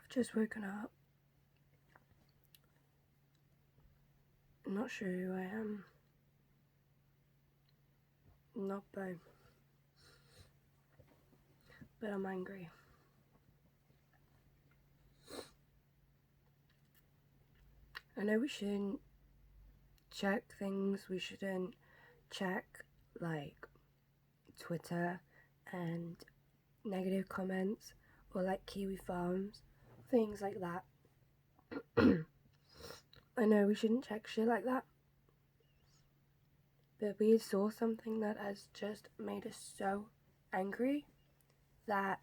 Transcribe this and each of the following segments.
I've just woken up. I'm not sure who I am. Not Bo. But I'm angry. I know we shouldn't check things. We shouldn't check, like, Twitter and negative comments or, like, Kiwi Farms. Things like that. I know we shouldn't check shit like that. But we saw something that has just made us so angry that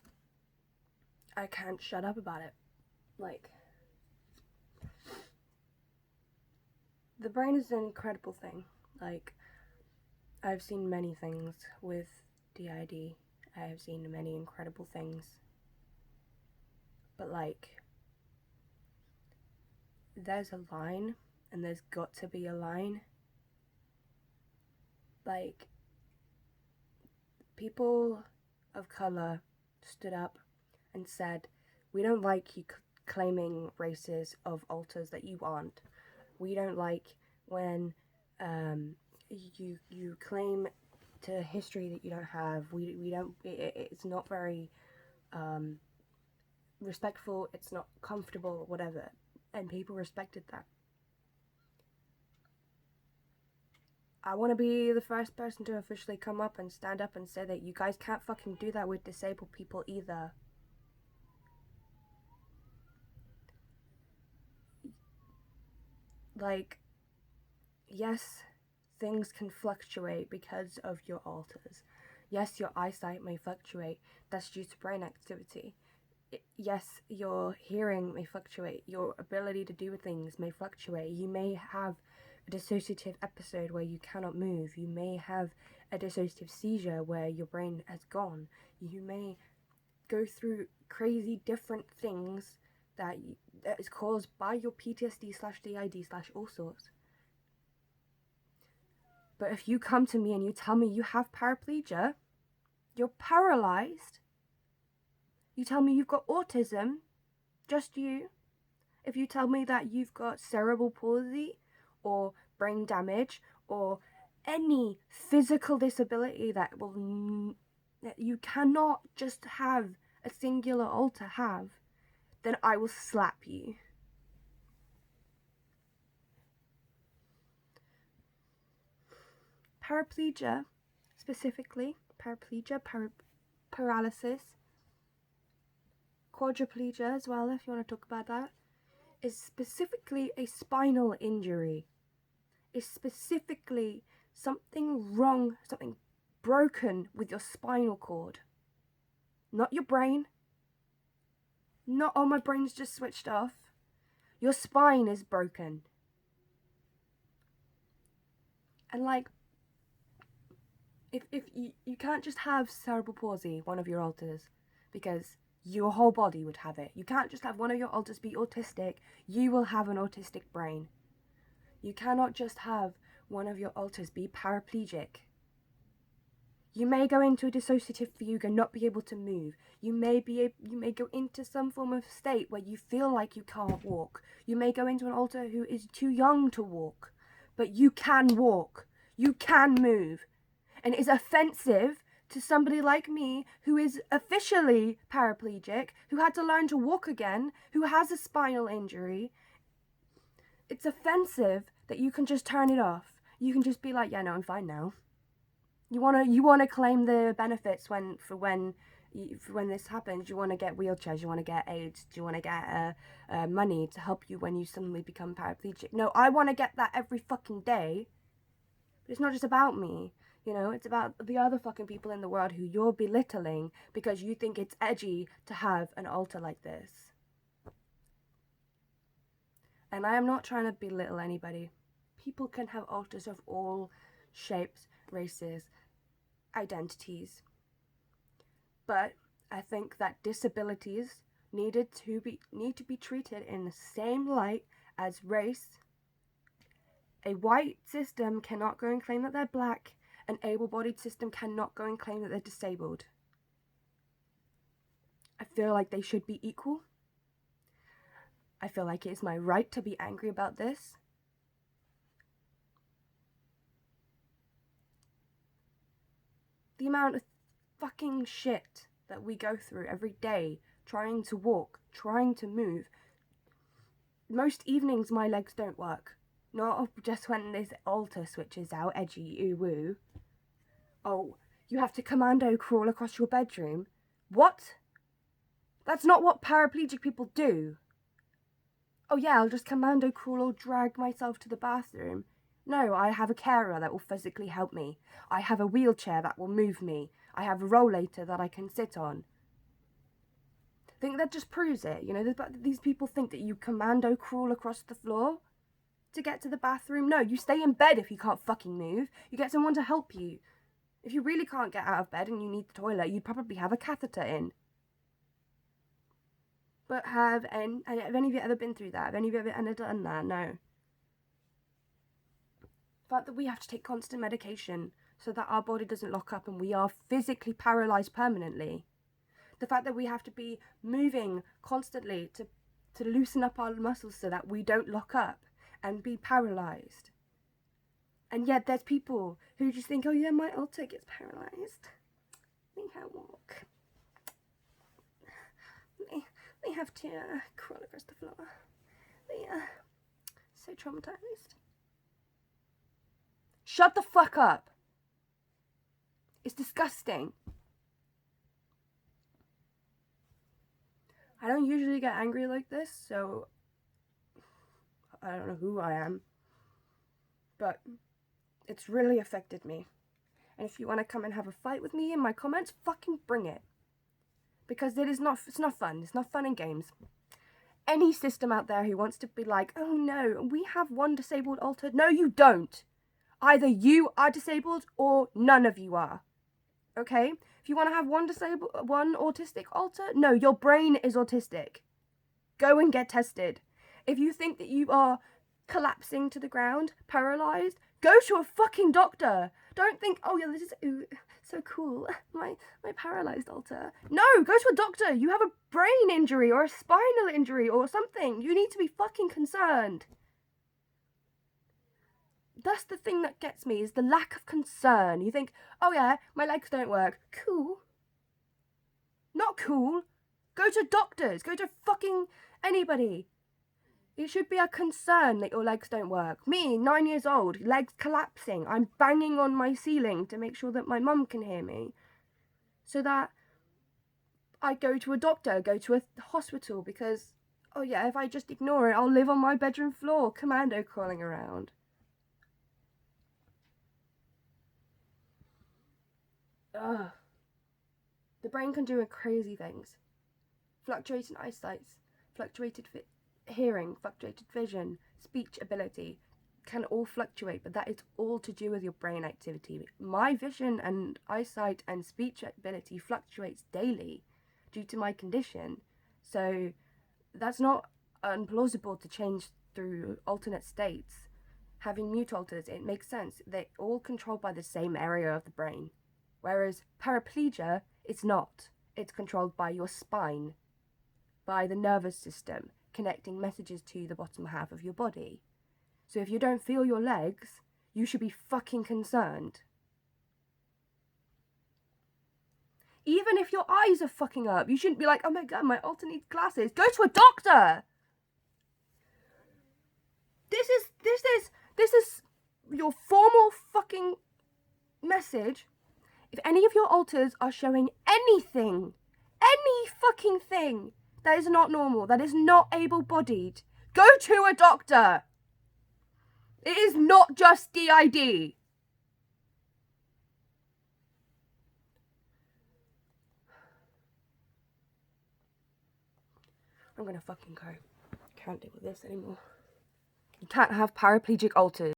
I can't shut up about it. Like, the brain is an incredible thing. Like, I've seen many things with DID. I have seen many incredible things. But, like, there's a line, and there's got to be a line. Like, people of colour stood up and said, we don't like you claiming races of alters that you aren't. We don't like when you claim to history that you don't have. We don't. It's not very respectful. It's not comfortable. Whatever. And people respected that. I want to be the first person to officially come up and stand up and say that you guys can't fucking do that with disabled people either. Like, yes, things can fluctuate because of your alters. Yes, your eyesight may fluctuate. That's due to brain activity. Yes, your hearing may fluctuate. Your ability to do things may fluctuate. You may have a dissociative episode where you cannot move. You may have a dissociative seizure where your brain has gone. You may go through crazy different things that is caused by your PTSD/DID/all sorts. But if you come to me and you tell me you have paraplegia, you're paralyzed, you tell me you've got autism, just you, if you tell me that you've got cerebral palsy or brain damage or any physical disability that you cannot just have a singular alter have, then I will slap you. Paraplegia, specifically, paralysis, quadriplegia as well, if you want to talk about that, is specifically a spinal injury. Is specifically something wrong, something broken with your spinal cord. Not your brain. Not, oh, my brain's just switched off. Your spine is broken. And like, if you can't just have cerebral palsy, one of your alters, because your whole body would have it. You can't just have one of your alters be autistic. You will have an autistic brain. You cannot just have one of your alters be paraplegic. You may go into a dissociative fugue and not be able to move. You may go into some form of state where you feel like you can't walk. You may go into an alter who is too young to walk, but you can walk. You can move. And it is offensive to somebody like me who is officially paraplegic, who had to learn to walk again, who has a spinal injury. It's offensive that you can just turn it off. You can just be like, yeah, no, I'm fine now. You wanna claim the benefits when this happens. You want to get wheelchairs. You want to get aids. Do you want to get money to help you when you suddenly become paraplegic? No, I want to get that every fucking day. But it's not just about me. You know, it's about the other fucking people in the world who you're belittling because you think it's edgy to have an alter like this. And I am not trying to belittle anybody. People can have alters of all shapes, races, identities. But I think that disabilities need to be treated in the same light as race. A white system cannot go and claim that they're black. An able-bodied system cannot go and claim that they're disabled. I feel like they should be equal. I feel like it is my right to be angry about this. The amount of fucking shit that we go through every day, trying to walk, trying to move. Most evenings my legs don't work. Not just when this altar switches out, edgy, ooh woo. Oh, you have to commando crawl across your bedroom? What? That's not what paraplegic people do. Oh yeah, I'll just commando crawl or drag myself to the bathroom. No, I have a carer that will physically help me. I have a wheelchair that will move me. I have a rollator that I can sit on. I think that just proves it. You know, these people think that you commando crawl across the floor to get to the bathroom. No, you stay in bed if you can't fucking move. You get someone to help you. If you really can't get out of bed and you need the toilet, you'd probably have a catheter in. But have any of you ever been through that? Have any of you ever done that? No. The fact that we have to take constant medication so that our body doesn't lock up and we are physically paralysed permanently. The fact that we have to be moving constantly to loosen up our muscles so that we don't lock up and be paralysed. And yet there's people who just think, oh yeah, my altar gets paralysed. They can't walk. They have to crawl across the floor. They are so traumatised. Shut the fuck up. It's disgusting. I don't usually get angry like this, so I don't know who I am. But it's really affected me. And if you want to come and have a fight with me in my comments, fucking bring it. Because it's not fun. It's not fun in games. Any system out there who wants to be like, oh no, we have one disabled altar. No, you don't. Either you are disabled or none of you are. Okay? If you want to have one autistic altar, no, your brain is autistic. Go and get tested. If you think that you are collapsing to the ground, paralyzed, go to a fucking doctor. Don't think, oh yeah, this is so cool, my paralyzed altar. No, go to a doctor. You have a brain injury or a spinal injury or something. You need to be fucking concerned. That's the thing that gets me, is the lack of concern. You think, oh yeah, my legs don't work. Cool. Not cool. Go to doctors. Go to fucking anybody. It should be a concern that your legs don't work. Me, 9 years old, legs collapsing. I'm banging on my ceiling to make sure that my mum can hear me. So that I go to a doctor, go to a hospital, because, oh yeah, if I just ignore it, I'll live on my bedroom floor, commando crawling around. Ugh. The brain can do crazy things. Fluctuating eyesight, fluctuated hearing, fluctuated vision, speech ability can all fluctuate, but that is all to do with your brain activity. My vision and eyesight and speech ability fluctuates daily due to my condition. So that's not implausible to change through alternate states. Having mute alters, it makes sense. They're all controlled by the same area of the brain. Whereas paraplegia, it's not. It's controlled by your spine, by the nervous system, connecting messages to the bottom half of your body. So if you don't feel your legs, you should be fucking concerned. Even if your eyes are fucking up, you shouldn't be like, oh my god, my altar needs glasses. Go to a doctor! This is your formal fucking message. If any of your altars are showing anything, any fucking thing that is not normal, that is not able-bodied, go to a doctor. It is not just DID. I'm gonna fucking go. Can't deal with this anymore. You can't have paraplegic altars.